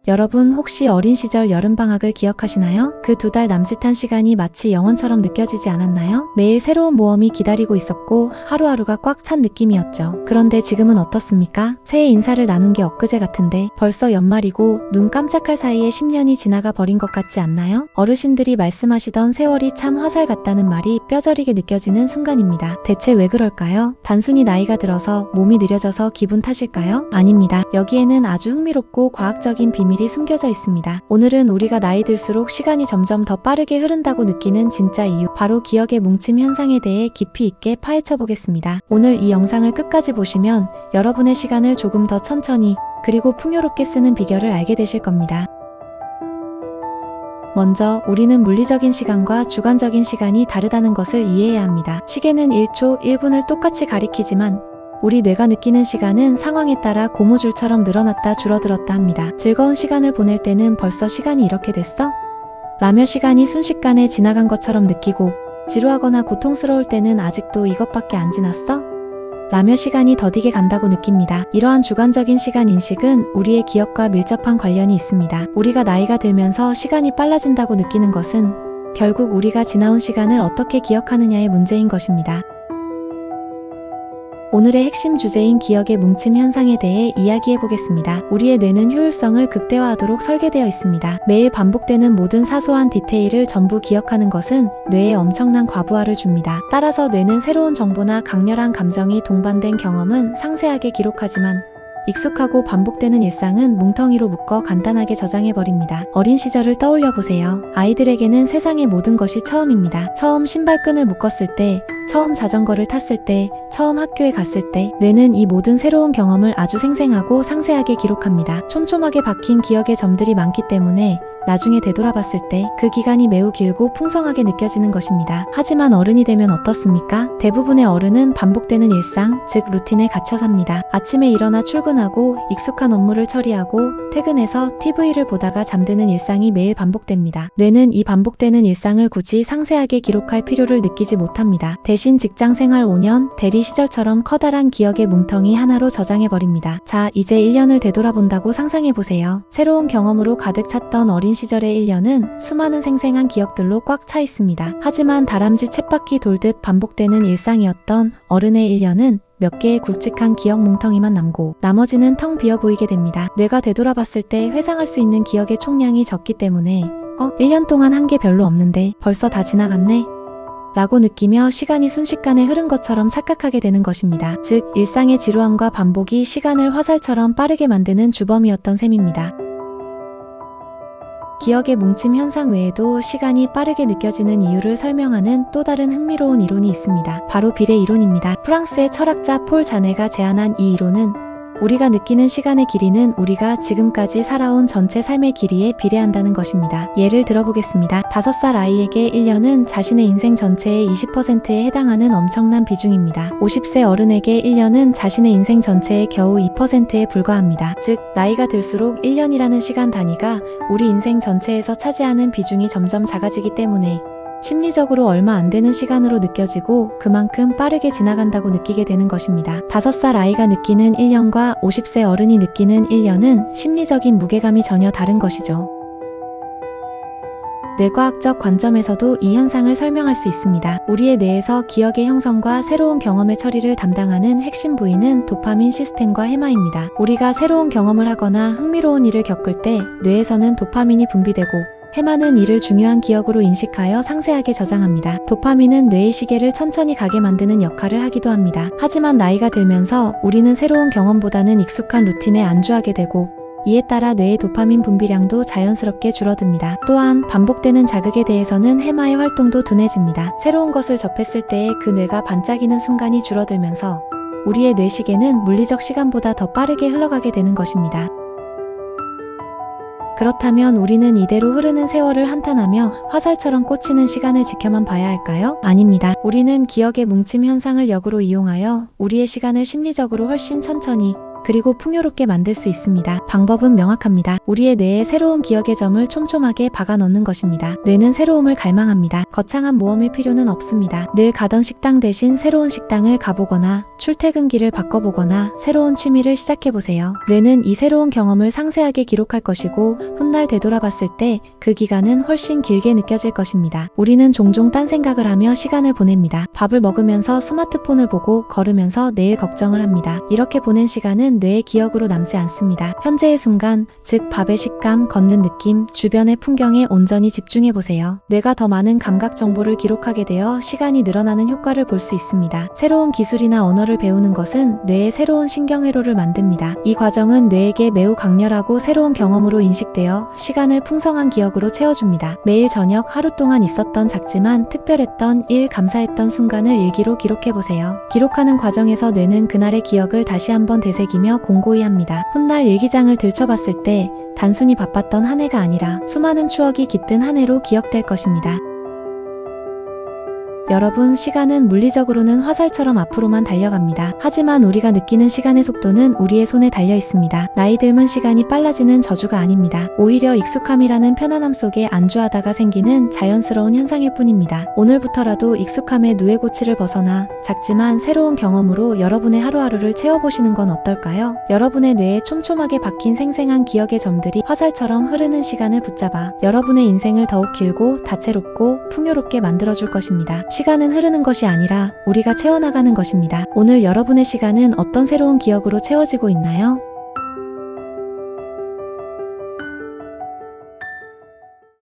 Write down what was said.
여러분 혹시 어린 시절 여름방학을 기억하시나요? 그 2달 남짓한 시간이 마치 영원처럼 느껴지지 않았나요? 매일 새로운 모험이 기다리고 있었고 하루하루가 꽉 찬 느낌이었죠. 그런데 지금은 어떻습니까? 새해 인사를 나눈 게 엊그제 같은데 벌써 연말이고 눈 깜짝할 사이에 10년이 지나가 버린 것 같지 않나요? 어르신들이 말씀하시던 세월이 참 화살 같다는 말이 뼈저리게 느껴지는 순간입니다. 대체 왜 그럴까요? 단순히 나이가 들어서 몸이 느려져서 기분 탓일까요? 아닙니다. 여기에는 아주 흥미롭고 과학적인 비밀이 숨겨져 있습니다. 오늘은 우리가 나이 들수록 시간이 점점 더 빠르게 흐른다고 느끼는 진짜 이유, 바로 기억의 뭉침 현상에 대해 깊이 있게 파헤쳐 보겠습니다. 오늘 이 영상을 끝까지 보시면 여러분의 시간을 조금 더 천천히 그리고 풍요롭게 쓰는 비결을 알게 되실 겁니다. 먼저 우리는 물리적인 시간과 주관적인 시간이 다르다는 것을 이해해야 합니다. 시계는 1초, 1분을 똑같이 가리키지만 우리 뇌가 느끼는 시간은 상황에 따라 고무줄처럼 늘어났다 줄어들었다 합니다. 즐거운 시간을 보낼 때는 벌써 시간이 이렇게 됐어? 라며 시간이 순식간에 지나간 것처럼 느끼고, 지루하거나 고통스러울 때는 아직도 이것밖에 안 지났어? 라며 시간이 더디게 간다고 느낍니다. 이러한 주관적인 시간 인식은 우리의 기억과 밀접한 관련이 있습니다. 우리가 나이가 들면서 시간이 빨라진다고 느끼는 것은 결국 우리가 지나온 시간을 어떻게 기억하느냐의 문제인 것입니다. 오늘의 핵심 주제인 기억의 뭉침 현상에 대해 이야기해보겠습니다. 우리의 뇌는 효율성을 극대화하도록 설계되어 있습니다. 매일 반복되는 모든 사소한 디테일을 전부 기억하는 것은 뇌에 엄청난 과부하를 줍니다. 따라서 뇌는 새로운 정보나 강렬한 감정이 동반된 경험은 상세하게 기록하지만 익숙하고 반복되는 일상은 뭉텅이로 묶어 간단하게 저장해버립니다. 어린 시절을 떠올려보세요. 아이들에게는 세상의 모든 것이 처음입니다. 처음 신발끈을 묶었을 때, 처음 자전거를 탔을 때, 처음 학교에 갔을 때, 뇌는 이 모든 새로운 경험을 아주 생생하고 상세하게 기록합니다. 촘촘하게 박힌 기억의 점들이 많기 때문에 나중에 되돌아봤을 때 그 기간이 매우 길고 풍성하게 느껴지는 것입니다. 하지만 어른이 되면 어떻습니까? 대부분의 어른은 반복되는 일상, 즉 루틴에 갇혀 삽니다. 아침에 일어나 출근하고 익숙한 업무를 처리하고 퇴근해서 TV를 보다가 잠드는 일상이 매일 반복됩니다. 뇌는 이 반복되는 일상을 굳이 상세하게 기록할 필요를 느끼지 못합니다. 대신 직장 생활 5년, 대리 시절처럼 커다란 기억의 뭉텅이 하나로 저장해버립니다. 자, 이제 1년을 되돌아본다고 상상해보세요. 새로운 경험으로 가득 찼던 어린 시절의 1년은 수많은 생생한 기억들로 꽉 차 있습니다. 하지만 다람쥐 쳇바퀴 돌듯 반복되는 일상이었던 어른의 1년은 몇 개의 굵직한 기억 뭉텅이만 남고 나머지는 텅 비어 보이게 됩니다. 뇌가 되돌아봤을 때 회상할 수 있는 기억의 총량이 적기 때문에 1년 동안 한 게 별로 없는데 벌써 다 지나갔네? 라고 느끼며 시간이 순식간에 흐른 것처럼 착각하게 되는 것입니다. 즉, 일상의 지루함과 반복이 시간을 화살처럼 빠르게 만드는 주범이었던 셈입니다. 기억의 뭉침 현상 외에도 시간이 빠르게 느껴지는 이유를 설명하는 또 다른 흥미로운 이론이 있습니다. 바로 비례 이론입니다. 프랑스의 철학자 폴 자네가 제안한 이 이론은 우리가 느끼는 시간의 길이는 우리가 지금까지 살아온 전체 삶의 길이에 비례한다는 것입니다. 예를 들어보겠습니다. 5살 아이에게 1년은 자신의 인생 전체의 20%에 해당하는 엄청난 비중입니다. 50세 어른에게 1년은 자신의 인생 전체의 겨우 2%에 불과합니다. 즉, 나이가 들수록 1년이라는 시간 단위가 우리 인생 전체에서 차지하는 비중이 점점 작아지기 때문에 심리적으로 얼마 안 되는 시간으로 느껴지고 그만큼 빠르게 지나간다고 느끼게 되는 것입니다. 5살 아이가 느끼는 1년과 50세 어른이 느끼는 1년은 심리적인 무게감이 전혀 다른 것이죠. 뇌과학적 관점에서도 이 현상을 설명할 수 있습니다. 우리의 뇌에서 기억의 형성과 새로운 경험의 처리를 담당하는 핵심 부위는 도파민 시스템과 해마입니다. 우리가 새로운 경험을 하거나 흥미로운 일을 겪을 때 뇌에서는 도파민이 분비되고 해마는 이를 중요한 기억으로 인식하여 상세하게 저장합니다. 도파민은 뇌의 시계를 천천히 가게 만드는 역할을 하기도 합니다. 하지만 나이가 들면서 우리는 새로운 경험보다는 익숙한 루틴에 안주하게 되고 이에 따라 뇌의 도파민 분비량도 자연스럽게 줄어듭니다. 또한 반복되는 자극에 대해서는 해마의 활동도 둔해집니다. 새로운 것을 접했을 때의 그 뇌가 반짝이는 순간이 줄어들면서 우리의 뇌시계는 물리적 시간보다 더 빠르게 흘러가게 되는 것입니다. 그렇다면 우리는 이대로 흐르는 세월을 한탄하며 화살처럼 꽂히는 시간을 지켜만 봐야 할까요? 아닙니다. 우리는 기억의 뭉침 현상을 역으로 이용하여 우리의 시간을 심리적으로 훨씬 천천히 그리고 풍요롭게 만들 수 있습니다. 방법은 명확합니다. 우리의 뇌에 새로운 기억의 점을 촘촘하게 박아 넣는 것입니다. 뇌는 새로움을 갈망합니다. 거창한 모험일 필요는 없습니다. 늘 가던 식당 대신 새로운 식당을 가보거나 출퇴근길을 바꿔보거나 새로운 취미를 시작해보세요. 뇌는 이 새로운 경험을 상세하게 기록할 것이고 훗날 되돌아봤을 때 그 기간은 훨씬 길게 느껴질 것입니다. 우리는 종종 딴 생각을 하며 시간을 보냅니다. 밥을 먹으면서 스마트폰을 보고 걸으면서 내일 걱정을 합니다. 이렇게 보낸 시간은 뇌의 기억으로 남지 않습니다. 현재의 순간, 즉 밥의 식감, 걷는 느낌, 주변의 풍경에 온전히 집중해보세요. 뇌가 더 많은 감각 정보를 기록하게 되어 시간이 늘어나는 효과를 볼 수 있습니다. 새로운 기술이나 언어를 배우는 것은 뇌의 새로운 신경회로를 만듭니다. 이 과정은 뇌에게 매우 강렬하고 새로운 경험으로 인식되어 시간을 풍성한 기억으로 채워줍니다. 매일 저녁 하루 동안 있었던 작지만 특별했던 일, 감사했던 순간을 일기로 기록해보세요. 기록하는 과정에서 뇌는 그날의 기억을 다시 한번 되새기며 공고히 합니다. 훗날 일기장을 들춰봤을 때 단순히 바빴던 한 해가 아니라 수많은 추억이 깃든 한 해로 기억될 것입니다. 여러분, 시간은 물리적으로는 화살처럼 앞으로만 달려갑니다. 하지만 우리가 느끼는 시간의 속도는 우리의 손에 달려 있습니다. 나이 들면 시간이 빨라지는 저주가 아닙니다. 오히려 익숙함이라는 편안함 속에 안주하다가 생기는 자연스러운 현상일 뿐입니다. 오늘부터라도 익숙함의 누에고치를 벗어나 작지만 새로운 경험으로 여러분의 하루하루를 채워보시는 건 어떨까요? 여러분의 뇌에 촘촘하게 박힌 생생한 기억의 점들이 화살처럼 흐르는 시간을 붙잡아 여러분의 인생을 더욱 길고 다채롭고 풍요롭게 만들어줄 것입니다. 시간은 흐르는 것이 아니라 우리가 채워나가는 것입니다. 오늘 여러분의 시간은 어떤 새로운 기억으로 채워지고 있나요?